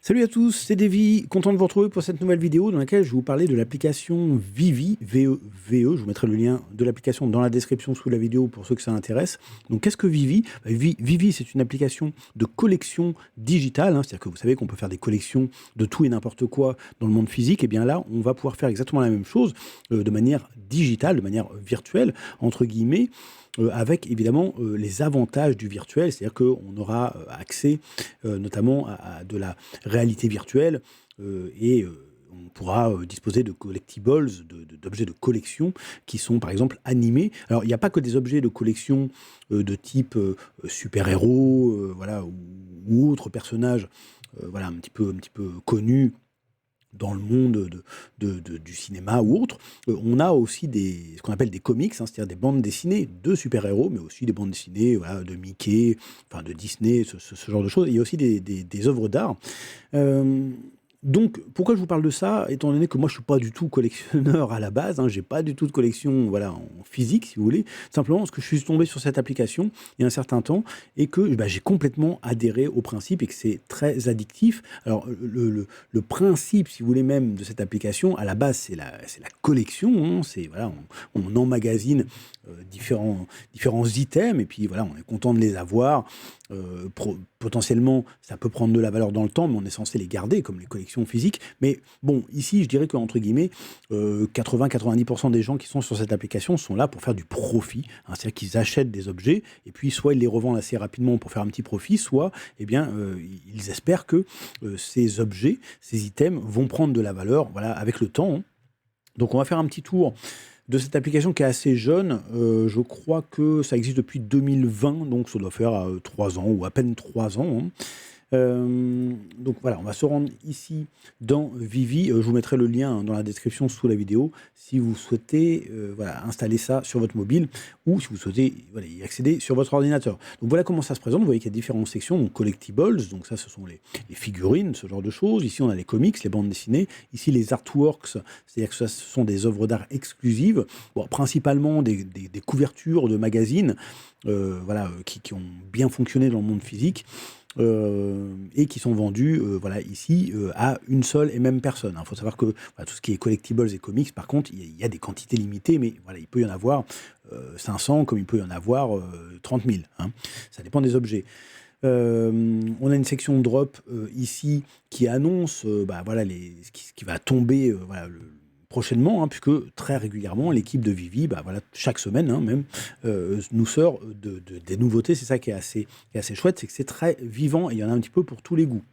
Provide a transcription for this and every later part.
Salut à tous, c'est Davy, content de vous retrouver pour cette nouvelle vidéo dans laquelle je vais vous parler de l'application Vivi, VE. Je vous mettrai le lien de l'application dans la description sous la vidéo pour ceux que ça intéresse. Donc qu'est-ce que Vivi? Vivi, c'est une application de collection digitale, hein, c'est-à-dire que vous savez qu'on peut faire des collections de tout et n'importe quoi dans le monde physique, et bien là, on va pouvoir faire exactement la même chose de manière digitale, de manière virtuelle, entre guillemets, avec évidemment les avantages du virtuel, c'est-à-dire qu'on aura accès notamment à de la réalité virtuelle et on pourra disposer de collectibles, d'objets de collection qui sont par exemple animés. Alors il n'y a pas que des objets de collection de type super-héros, voilà, ou autres personnages voilà, un petit peu connus dans le monde du cinéma ou autre. On a aussi ce qu'on appelle des comics, hein, c'est-à-dire des bandes dessinées de super-héros, mais aussi des bandes dessinées voilà, de Mickey, enfin de Disney, ce genre de choses. Il y a aussi des œuvres d'art. Euh, donc, pourquoi je vous parle de ça? Étant donné que moi, je suis pas du tout collectionneur à la base, hein, j'ai pas du tout de collection, voilà, en physique, si vous voulez. Simplement parce que je suis tombé sur cette application il y a un certain temps et que bah, j'ai complètement adhéré au principe et que c'est très addictif. Alors, le principe, si vous voulez même, de cette application, à la base, c'est la collection. Hein, c'est voilà, on emmagasine différents items et puis voilà, on est content de les avoir. Potentiellement, ça peut prendre de la valeur dans le temps, mais on est censé les garder, comme les collections physiques. Mais bon, ici, je dirais qu'entre guillemets, 80-90% des gens qui sont sur cette application sont là pour faire du profit. Hein, c'est-à-dire qu'ils achètent des objets, et puis soit ils les revendent assez rapidement pour faire un petit profit, soit eh bien, ils espèrent que ces objets, ces items vont prendre de la valeur voilà, avec le temps. Hein. Donc on va faire un petit tour de cette application qui est assez jeune. Je crois que ça existe depuis 2020, donc ça doit faire 3 ans ou à peine 3 ans. Hein. Donc voilà, on va se rendre ici dans Vivi. Je vous mettrai le lien dans la description sous la vidéo si vous souhaitez voilà, installer ça sur votre mobile ou si vous souhaitez voilà, y accéder sur votre ordinateur. Donc voilà comment ça se présente. Vous voyez qu'il y a différentes sections, donc collectibles, donc ça ce sont les figurines, ce genre de choses. Ici on a les comics, les bandes dessinées. Ici les artworks, c'est-à-dire que ce sont des œuvres d'art exclusives, bon, principalement des couvertures de magazines voilà, qui ont bien fonctionné dans le monde physique. Et qui sont vendus voilà, ici à une seule et même personne. Il faut savoir que voilà, tout ce qui est collectibles et comics, par contre, il y a des quantités limitées, mais voilà, il peut y en avoir 500 comme il peut y en avoir 30 000. Hein. Ça dépend des objets. On a une section drop ici qui annonce bah, voilà, ce qui va tomber voilà, prochainement, hein, puisque très régulièrement, l'équipe de Vivi, bah, voilà, chaque semaine hein, même, nous sort des nouveautés. C'est ça qui est assez chouette, c'est que c'est très vivant et il y en a un petit peu pour tous les goûts.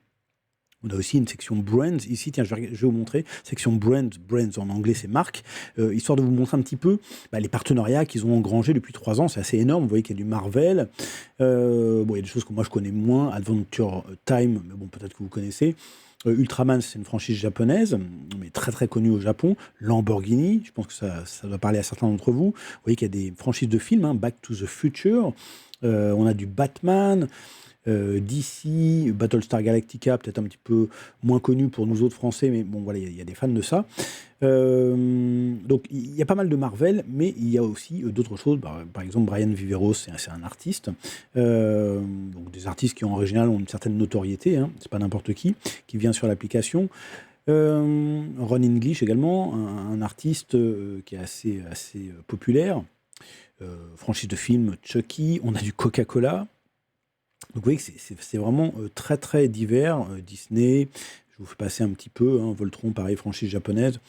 On a aussi une section brands. Ici, tiens, je vais vous montrer. Section brands en anglais, c'est marque. Histoire de vous montrer un petit peu bah, les partenariats qu'ils ont engrangés depuis 3 ans. C'est assez énorme. Vous voyez qu'il y a du Marvel. Bon, il y a des choses que moi je connais moins. Adventure Time, mais bon, peut-être que vous connaissez. Ultraman, c'est une franchise japonaise, mais très très connue au Japon. Lamborghini, je pense que ça doit parler à certains d'entre vous. Vous voyez qu'il y a des franchises de films, hein, Back to the Future. On a du Batman. DC, Battlestar Galactica, peut-être un petit peu moins connu pour nous autres Français, mais bon, voilà, il y a des fans de ça. Donc, il y a pas mal de Marvel, mais il y a aussi d'autres choses. Par exemple, Brian Viveros, c'est un artiste. Donc, des artistes qui, en original, ont une certaine notoriété. Hein, c'est pas n'importe qui vient sur l'application. Ron English également, un artiste qui est assez populaire. Franchise de film Chucky. On a du Coca-Cola. Donc vous voyez que c'est vraiment très très divers. Disney, je vous fais passer un petit peu, hein, Voltron, pareil, franchise japonaise,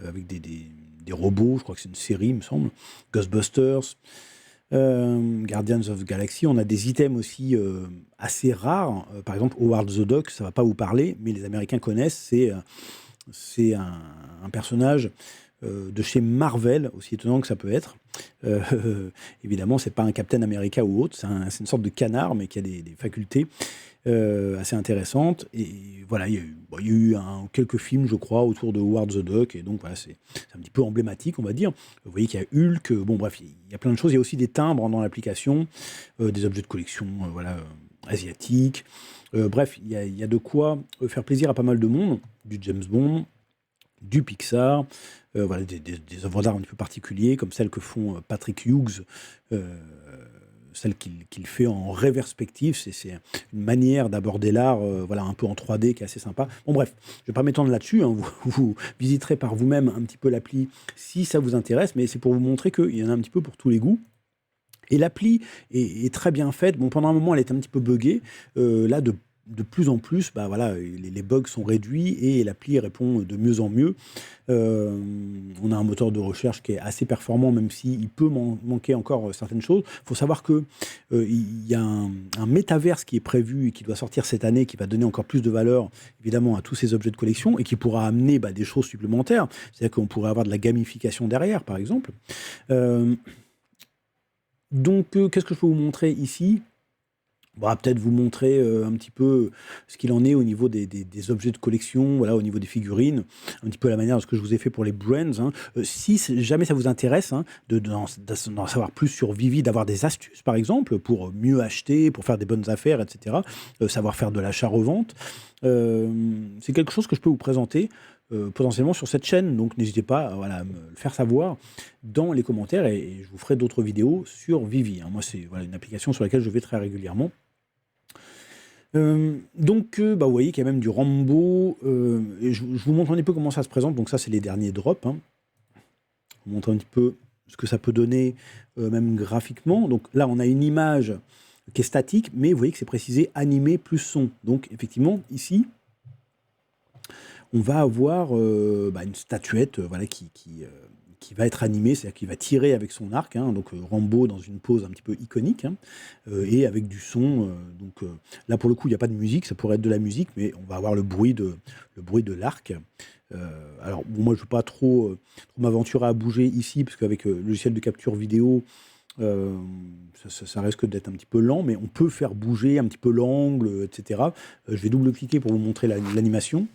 avec des robots, je crois que c'est une série, il me semble. Ghostbusters, Guardians of the Galaxy. On a des items aussi assez rares. Par exemple, Howard the Duck, ça ne va pas vous parler, mais les Américains connaissent. C'est un personnage de chez Marvel, aussi étonnant que ça peut être. Évidemment, c'est pas un Captain America ou autre, c'est une sorte de canard, mais qui a des facultés assez intéressantes. Et voilà, il y a eu quelques films, je crois, autour de Howard the Duck, et donc voilà, c'est un petit peu emblématique, on va dire. Vous voyez qu'il y a Hulk, bon bref, il y a plein de choses. Il y a aussi des timbres dans l'application, des objets de collection, voilà, asiatiques. Bref, il y a de quoi faire plaisir à pas mal de monde, du James Bond, du Pixar, voilà, des œuvres d'art un petit peu particuliers, comme celles que font Patrick Hughes, celle qu'il fait en réverspective. C'est une manière d'aborder l'art, voilà, un peu en 3D qui est assez sympa. Bon bref, je ne vais pas m'étendre là-dessus, hein. Vous visiterez par vous-même un petit peu l'appli si ça vous intéresse, mais c'est pour vous montrer qu'il y en a un petit peu pour tous les goûts. Et l'appli est très bien faite. Bon, pendant un moment, elle était un petit peu buggée. Là, de plus en plus, bah voilà, les bugs sont réduits et l'appli répond de mieux en mieux. On a un moteur de recherche qui est assez performant, même s'il peut manquer encore certaines choses. Il faut savoir que il y a un métaverse qui est prévu et qui doit sortir cette année, qui va donner encore plus de valeur, évidemment, à tous ces objets de collection et qui pourra amener bah, des choses supplémentaires. C'est-à-dire qu'on pourrait avoir de la gamification derrière, par exemple. Euh, Qu'est-ce que je peux vous montrer ici? On va peut-être vous montrer un petit peu ce qu'il en est au niveau des objets de collection, voilà, au niveau des figurines, un petit peu la manière de ce que je vous ai fait pour les brands, hein. Si jamais ça vous intéresse, hein, d'en savoir plus sur Vivi, d'avoir des astuces, par exemple, pour mieux acheter, pour faire des bonnes affaires, etc., savoir faire de l'achat-revente, c'est quelque chose que je peux vous présenter potentiellement sur cette chaîne. Donc n'hésitez pas voilà, à me le faire savoir dans les commentaires et je vous ferai d'autres vidéos sur Vivi, hein. Moi, c'est voilà, une application sur laquelle je vais très régulièrement. Bah, vous voyez qu'il y a même du Rambo. Et je vous montre un petit peu comment ça se présente. Donc ça, c'est les derniers drops, hein. Je vous montre un petit peu ce que ça peut donner, même graphiquement. Donc là, on a une image qui est statique, mais vous voyez que c'est précisé animé plus son. Donc effectivement, ici, on va avoir bah, une statuette voilà, qui va être animée, c'est-à-dire qui va tirer avec son arc, hein, donc Rambo dans une pose un petit peu iconique, hein, et avec du son. Là, pour le coup, il n'y a pas de musique, ça pourrait être de la musique, mais on va avoir le bruit de l'arc. Alors, bon, moi, je ne veux pas trop m'aventurer à bouger ici, parce qu'avec le logiciel de capture vidéo, ça risque d'être un petit peu lent, mais on peut faire bouger un petit peu l'angle, etc. Je vais double-cliquer pour vous montrer l'animation.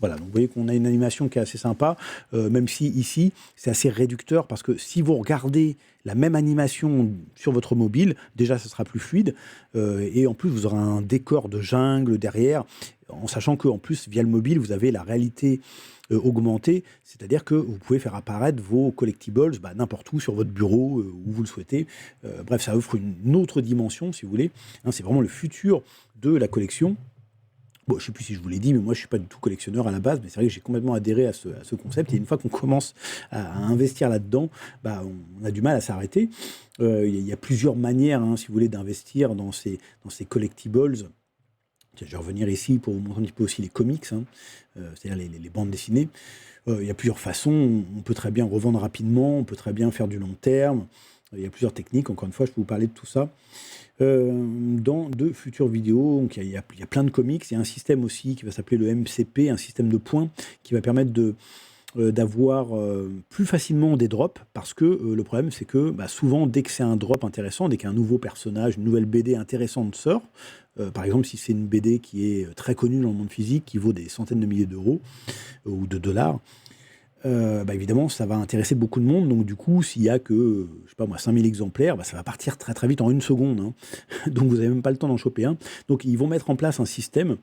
Voilà, donc vous voyez qu'on a une animation qui est assez sympa, même si ici, c'est assez réducteur, parce que si vous regardez la même animation sur votre mobile, déjà, ce sera plus fluide, et en plus, vous aurez un décor de jungle derrière, en sachant qu'en plus, via le mobile, vous avez la réalité augmentée, c'est-à-dire que vous pouvez faire apparaître vos collectibles bah, n'importe où, sur votre bureau, où vous le souhaitez. Bref, ça offre une autre dimension, si vous voulez, hein, c'est vraiment le futur de la collection. Bon, je ne sais plus si je vous l'ai dit, mais moi, je ne suis pas du tout collectionneur à la base, mais c'est vrai que j'ai complètement adhéré à ce concept. Et une fois qu'on commence à investir là-dedans, bah, on a du mal à s'arrêter. Il y a plusieurs manières, hein, si vous voulez, d'investir dans ces collectibles. Tiens, je vais revenir ici pour vous montrer un petit peu aussi les comics, hein, c'est-à-dire les bandes dessinées. Il y a plusieurs façons. On peut très bien revendre rapidement, on peut très bien faire du long terme. Il y a plusieurs techniques. Encore une fois, je peux vous parler de tout ça dans de futures vidéos. Donc, il y a plein de comics. Il y a un système aussi qui va s'appeler le MCP, un système de points qui va permettre d'avoir plus facilement des drops, parce que le problème, c'est que bah, souvent, dès que c'est un drop intéressant, dès qu'un nouveau personnage, une nouvelle BD intéressante sort, par exemple, si c'est une BD qui est très connue dans le monde physique, qui vaut des centaines de milliers d'euros ou de dollars, bah évidemment, ça va intéresser beaucoup de monde. Donc, du coup, s'il y a que, je sais pas moi, 5000 exemplaires, bah, ça va partir très très vite en une seconde, hein. Donc, vous n'avez même pas le temps d'en choper un. Donc, ils vont mettre en place un système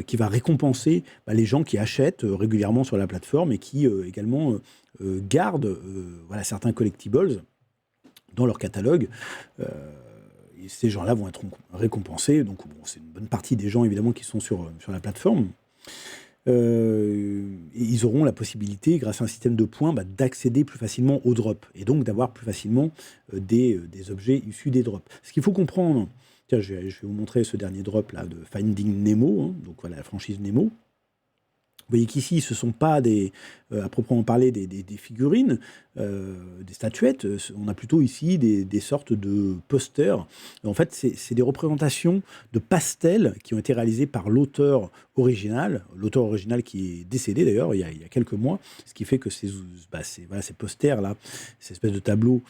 qui va récompenser bah, les gens qui achètent régulièrement sur la plateforme et qui également gardent voilà, certains collectibles dans leur catalogue. Et ces gens-là vont être récompensés. Donc, bon, c'est une bonne partie des gens, évidemment, qui sont sur la plateforme. Et ils auront la possibilité, grâce à un système de points, bah, d'accéder plus facilement aux drops et donc d'avoir plus facilement des objets issus des drops. Ce qu'il faut comprendre, tiens, je vais vous montrer ce dernier drop là de Finding Nemo, hein, donc voilà la franchise Nemo. Vous voyez qu'ici, ce ne sont pas à proprement parler, des figurines, des statuettes. On a plutôt ici des sortes de posters. En fait, c'est des représentations de pastels qui ont été réalisés par l'auteur original qui est décédé d'ailleurs il y a quelques mois, ce qui fait que ces posters-là, ces espèces de tableaux,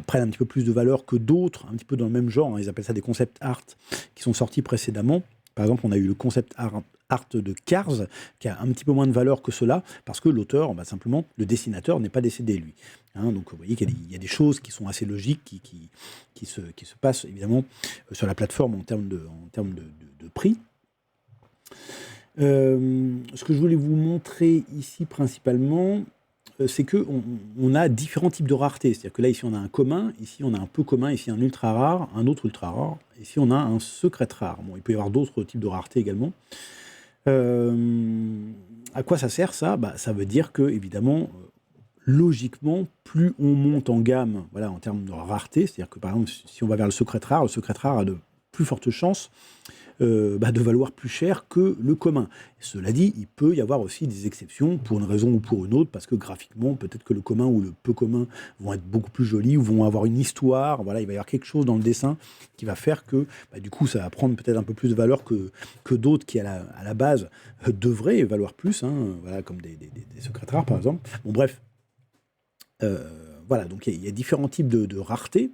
prennent un petit peu plus de valeur que d'autres, un petit peu dans le même genre, hein. Ils appellent ça des concept art qui sont sortis précédemment. Par exemple, on a eu le concept art de Cars, qui a un petit peu moins de valeur que cela, parce que l'auteur, bah, simplement, le dessinateur n'est pas décédé, lui. Hein, donc, vous voyez qu'il y a des choses qui sont assez logiques, qui se passent, évidemment, sur la plateforme en termes de prix. Ce que je voulais vous montrer ici, principalement, c'est qu'on a différents types de rareté. C'est-à-dire que là, ici, on a un commun, ici, on a un peu commun, ici, un ultra rare, un autre ultra rare, ici, on a un secret rare. Bon, il peut y avoir d'autres types de rareté également. À quoi ça sert, ça? Ça veut dire que, évidemment, logiquement, plus on monte en gamme, voilà, en termes de rareté, c'est-à-dire que, par exemple, si on va vers le secret rare a de plus fortes chances de valoir plus cher que le commun. Cela dit, il peut y avoir aussi des exceptions pour une raison ou pour une autre, parce que graphiquement, peut-être que le commun ou le peu commun vont être beaucoup plus jolis ou vont avoir une histoire. Voilà, il va y avoir quelque chose dans le dessin qui va faire que, du coup, ça va prendre peut-être un peu plus de valeur que d'autres qui, à la base, devraient valoir plus, hein, voilà, comme des secrets rares, par exemple. Bon, bref. Voilà, donc il y a différents types de rareté,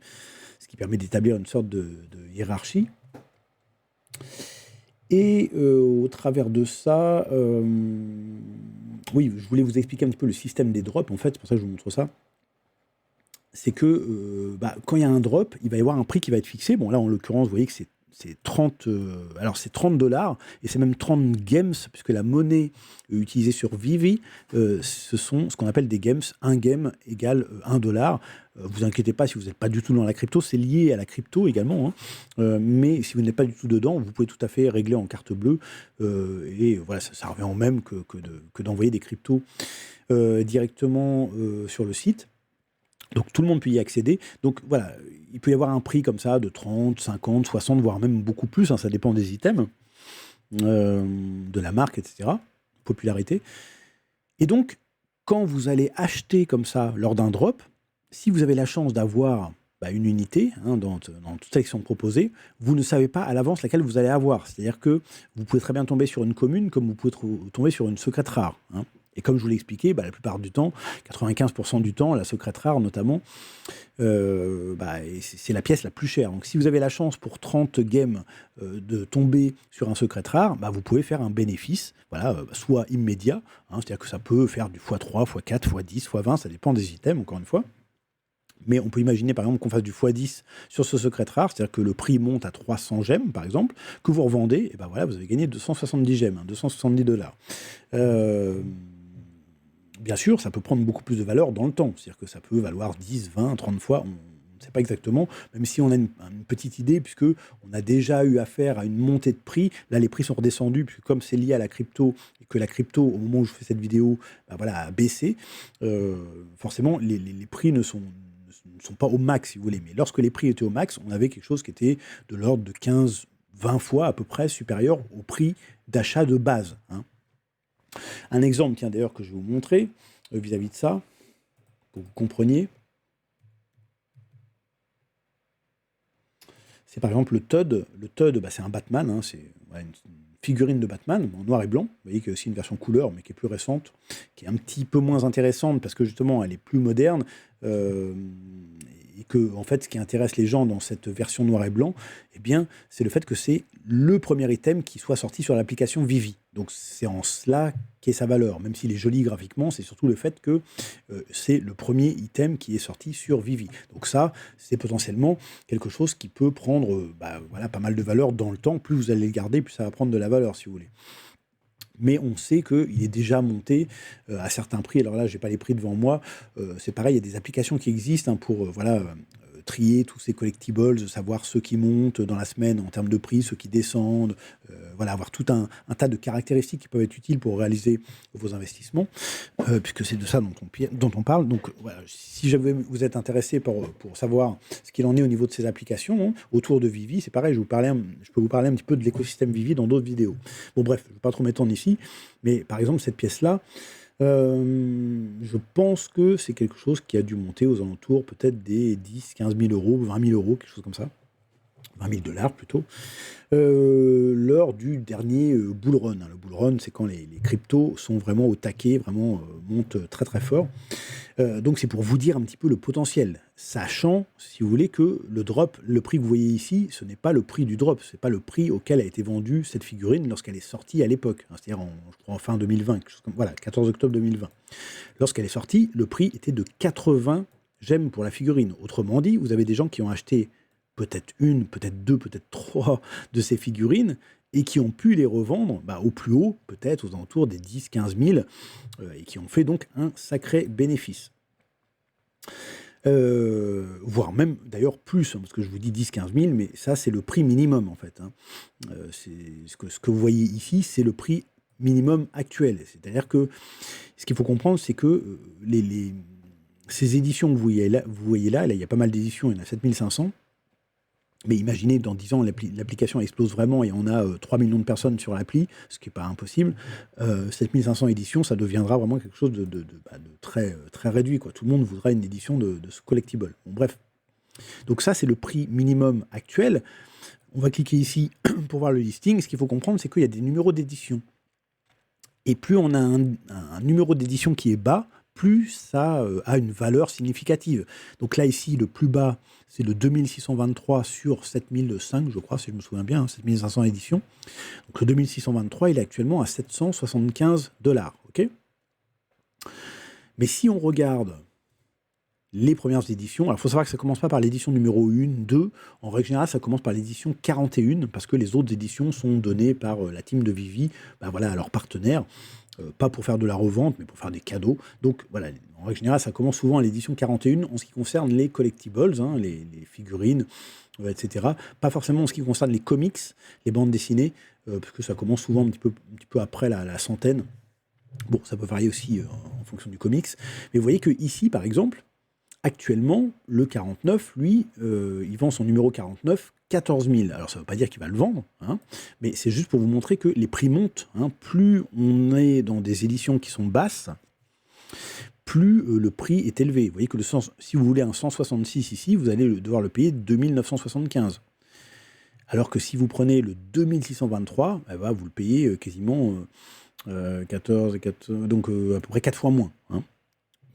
ce qui permet d'établir une sorte de hiérarchie. Et au travers de ça, oui, je voulais vous expliquer un petit peu le système des drops, en fait, c'est pour ça que je vous montre ça. C'est que quand il y a un drop, il va y avoir un prix qui va être fixé. Bon, là, en l'occurrence, vous voyez que c'est 30, alors c'est $30, et c'est même 30 games, puisque la monnaie utilisée sur Vivi, ce sont ce qu'on appelle des games. Un game égale $1. Vous inquiétez pas si vous n'êtes pas du tout dans la crypto, c'est lié à la crypto également, hein. Mais si vous n'êtes pas du tout dedans, vous pouvez tout à fait régler en carte bleue, et voilà, ça revient au même que d'envoyer des cryptos directement sur le site. Donc tout le monde peut y accéder. Donc voilà, il peut y avoir un prix comme ça de 30, 50, 60, voire même beaucoup plus, hein, ça dépend des items, de la marque, etc. Popularité. Et donc, quand vous allez acheter comme ça lors d'un drop, si vous avez la chance d'avoir une unité, hein, dans toute section proposée, vous ne savez pas à l'avance laquelle vous allez avoir. C'est-à-dire que vous pouvez très bien tomber sur une commune comme vous pouvez tomber sur une secrète rare, hein. Et comme je vous l'ai expliqué, la plupart du temps, 95% du temps, la secrète rare notamment, c'est la pièce la plus chère. Donc si vous avez la chance pour 30 games de tomber sur un secrète rare, vous pouvez faire un bénéfice, voilà, soit immédiat, hein, c'est-à-dire que ça peut faire du x3, x4, x10, x20, ça dépend des items, encore une fois. Mais on peut imaginer, par exemple, qu'on fasse du x10 sur ce secret rare, c'est-à-dire que le prix monte à 300 gemmes, par exemple, que vous revendez, et voilà, vous avez gagné 270 gemmes, hein, $270. Bien sûr, ça peut prendre beaucoup plus de valeur dans le temps, c'est-à-dire que ça peut valoir 10, 20, 30 fois, on ne sait pas exactement, même si on a une petite idée, puisque on a déjà eu affaire à une montée de prix. Là, les prix sont redescendus, puisque comme c'est lié à la crypto, et que la crypto, au moment où je fais cette vidéo, a baissé, forcément, les prix ne sont pas au max, si vous voulez. Mais lorsque les prix étaient au max, on avait quelque chose qui était de l'ordre de 15, 20 fois à peu près supérieur au prix d'achat de base, hein. Un exemple, tiens, d'ailleurs, que je vais vous montrer vis-à-vis de ça, pour que vous compreniez. C'est par exemple le Todd. Le Todd, c'est un Batman, hein, c'est une figurine de Batman en noir et blanc. Vous voyez qu'il y a aussi une version couleur, mais qui est plus récente, qui est un petit peu moins intéressante parce que justement, elle est plus moderne. Et que, en fait, ce qui intéresse les gens dans cette version noir et blanc, c'est le fait que c'est le premier item qui soit sorti sur l'application Vivi. Donc, c'est en cela qu'est sa valeur. Même s'il est joli graphiquement, c'est surtout le fait que c'est le premier item qui est sorti sur Vivi. Donc ça, c'est potentiellement quelque chose qui peut prendre pas mal de valeur dans le temps. Plus vous allez le garder, plus ça va prendre de la valeur, si vous voulez. Mais on sait qu'il est déjà monté à certains prix. Alors là, je n'ai pas les prix devant moi. C'est pareil, il y a des applications qui existent, hein, pour trier tous ces collectibles, savoir ceux qui montent dans la semaine en termes de prix, ceux qui descendent, avoir tout un tas de caractéristiques qui peuvent être utiles pour réaliser vos investissements, puisque c'est de ça dont on parle. Donc voilà, si vous êtes intéressé pour savoir ce qu'il en est au niveau de ces applications, hein, autour de Vivi, c'est pareil, je peux vous parler un petit peu de l'écosystème Vivi dans d'autres vidéos. Bon bref, je ne vais pas trop m'étendre ici, mais par exemple cette pièce-là, je pense que c'est quelque chose qui a dû monter aux alentours peut-être des 10, 15 000 euros, 20 000 euros, quelque chose comme ça. 20 000 $ plutôt, lors du dernier bull run. Le bull run, c'est quand les cryptos sont vraiment au taquet, vraiment montent très très fort. Donc c'est pour vous dire un petit peu le potentiel, sachant, si vous voulez, que le drop, le prix que vous voyez ici, ce n'est pas le prix du drop, ce n'est pas le prix auquel a été vendue cette figurine lorsqu'elle est sortie à l'époque, hein, c'est-à-dire je crois en fin 2020, 14 octobre 2020. Lorsqu'elle est sortie, le prix était de 80 gemmes pour la figurine. Autrement dit, vous avez des gens qui ont acheté peut-être une, peut-être deux, peut-être trois de ces figurines et qui ont pu les revendre au plus haut, peut-être aux alentours des 10-15 000, et qui ont fait donc un sacré bénéfice. Voire même d'ailleurs plus, hein, parce que je vous dis 10-15 000, mais ça c'est le prix minimum en fait. Hein. Ce que vous voyez ici, c'est le prix minimum actuel. C'est-à-dire que ce qu'il faut comprendre, c'est que ces éditions que vous voyez là, il y a pas mal d'éditions, il y en a 7500. Mais imaginez, dans 10 ans, l'application explose vraiment et on a 3 millions de personnes sur l'appli, ce qui n'est pas impossible. 7500 éditions, ça deviendra vraiment quelque chose de très, très réduit, quoi. Tout le monde voudra une édition de ce collectible. Bon, bref. Donc ça, c'est le prix minimum actuel. On va cliquer ici pour voir le listing. Ce qu'il faut comprendre, c'est qu'il y a des numéros d'édition. Et plus on a un numéro d'édition qui est bas, plus ça a une valeur significative. Donc là, ici, le plus bas, c'est le 2623 sur 7005, je crois, si je me souviens bien, 7500 éditions. Donc le 2623, il est actuellement à 775 $. Okay, mais si on regarde les premières éditions, alors il faut savoir que ça ne commence pas par l'édition numéro 1, 2. En règle générale, ça commence par l'édition 41, parce que les autres éditions sont données par la team de Vivi à leurs partenaires. Pas pour faire de la revente, mais pour faire des cadeaux. Donc voilà, en règle générale, ça commence souvent à l'édition 41 en ce qui concerne les collectibles, hein, les figurines, etc. Pas forcément en ce qui concerne les comics, les bandes dessinées, parce que ça commence souvent un petit peu après la centaine. Bon, ça peut varier aussi en fonction du comics. Mais vous voyez que ici, par exemple, actuellement, le 49, lui, il vend son numéro 49 14 000. Alors, ça ne veut pas dire qu'il va le vendre, hein, mais c'est juste pour vous montrer que les prix montent. Hein. Plus on est dans des éditions qui sont basses, plus le prix est élevé. Vous voyez que si vous voulez un 166 ici, vous allez devoir le payer 2 975. Alors que si vous prenez le 2623, vous le payez quasiment 14, donc à peu près 4 fois moins. Hein.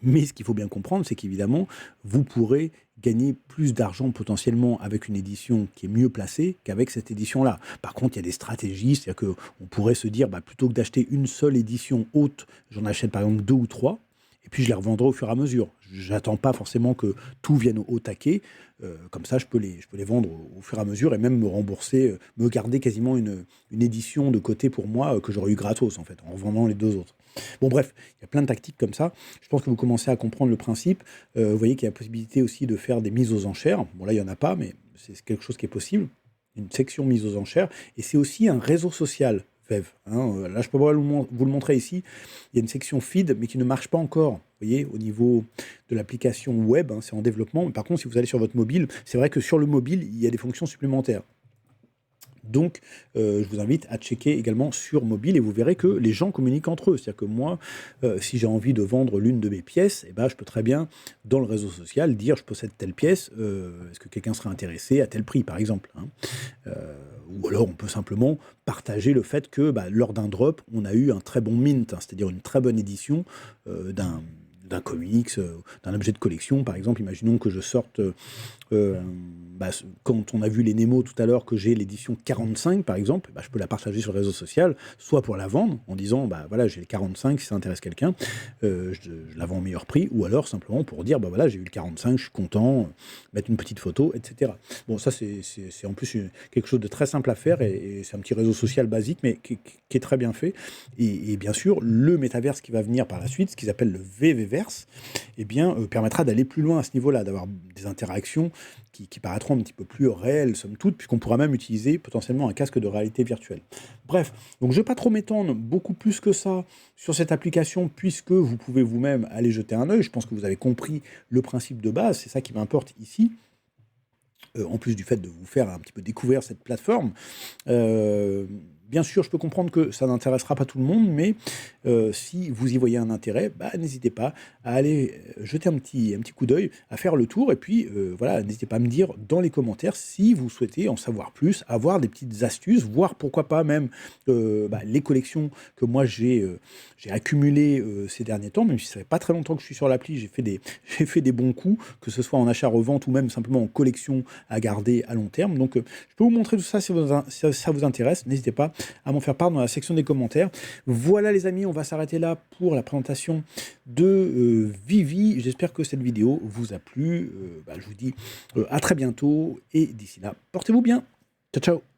Mais ce qu'il faut bien comprendre, c'est qu'évidemment, vous pourrez gagner plus d'argent potentiellement avec une édition qui est mieux placée qu'avec cette édition-là. Par contre, il y a des stratégies, c'est-à-dire qu'on pourrait se dire, plutôt que d'acheter une seule édition haute, j'en achète par exemple 2 ou 3, et puis je les revendrai au fur et à mesure. J'attends pas forcément que tout vienne au taquet, comme ça je peux les vendre au fur et à mesure et même me rembourser, me garder quasiment une édition de côté pour moi que j'aurais eu gratos en fait, en revendant les deux autres. Bon bref, il y a plein de tactiques comme ça. Je pense que vous commencez à comprendre le principe. Vous voyez qu'il y a la possibilité aussi de faire des mises aux enchères. Bon là, il n'y en a pas, mais c'est quelque chose qui est possible. Une section mise aux enchères. Et c'est aussi un réseau social, VEV. Hein. Là, je peux vous le montrer ici. Il y a une section feed, mais qui ne marche pas encore. Vous voyez, au niveau de l'application web, hein, c'est en développement. Mais par contre, si vous allez sur votre mobile, c'est vrai que sur le mobile, il y a des fonctions supplémentaires. Donc, je vous invite à checker également sur mobile et vous verrez que les gens communiquent entre eux. C'est-à-dire que moi, si j'ai envie de vendre l'une de mes pièces, je peux très bien, dans le réseau social, dire je possède telle pièce, est-ce que quelqu'un serait intéressé à tel prix, par exemple, hein. Ou alors on peut simplement partager le fait que lors d'un drop, on a eu un très bon mint, hein, c'est-à-dire une très bonne édition d'un comics, d'un objet de collection, par exemple. Imaginons que je sorte, quand on a vu les Nemo tout à l'heure, que j'ai l'édition 45, par exemple, je peux la partager sur le réseau social, soit pour la vendre, en disant, voilà, j'ai le 45, si ça intéresse quelqu'un, je la vends au meilleur prix, ou alors simplement pour dire, voilà, j'ai eu le 45, je suis content, mettre une petite photo, etc. Bon, ça, c'est en plus quelque chose de très simple à faire, et c'est un petit réseau social basique, mais qui est très bien fait. Et bien sûr, le métaverse qui va venir par la suite, ce qu'ils appellent le VVverse, permettra d'aller plus loin à ce niveau-là, d'avoir des interactions qui paraîtront un petit peu plus réelles, somme toute, puisqu'on pourra même utiliser potentiellement un casque de réalité virtuelle. Bref, donc je ne vais pas trop m'étendre beaucoup plus que ça sur cette application, puisque vous pouvez vous-même aller jeter un œil. Je pense que vous avez compris le principe de base, c'est ça qui m'importe ici. En plus du fait de vous faire un petit peu découvrir cette plateforme. Bien sûr, je peux comprendre que ça n'intéressera pas tout le monde, mais si vous y voyez un intérêt, n'hésitez pas à aller jeter un petit coup d'œil, à faire le tour, et puis n'hésitez pas à me dire dans les commentaires si vous souhaitez en savoir plus, avoir des petites astuces, voir pourquoi pas même les collections que moi j'ai accumulées ces derniers temps, même si ça fait pas très longtemps que je suis sur l'appli, j'ai fait des bons coups, que ce soit en achat-revente ou même simplement en collection à garder à long terme. Donc je peux vous montrer tout ça si ça vous intéresse, n'hésitez pas à m'en faire part dans la section des commentaires. Voilà les amis, on va s'arrêter là pour la présentation de Vivi. J'espère que cette vidéo vous a plu. Je vous dis à très bientôt et d'ici là, portez-vous bien. Ciao, ciao.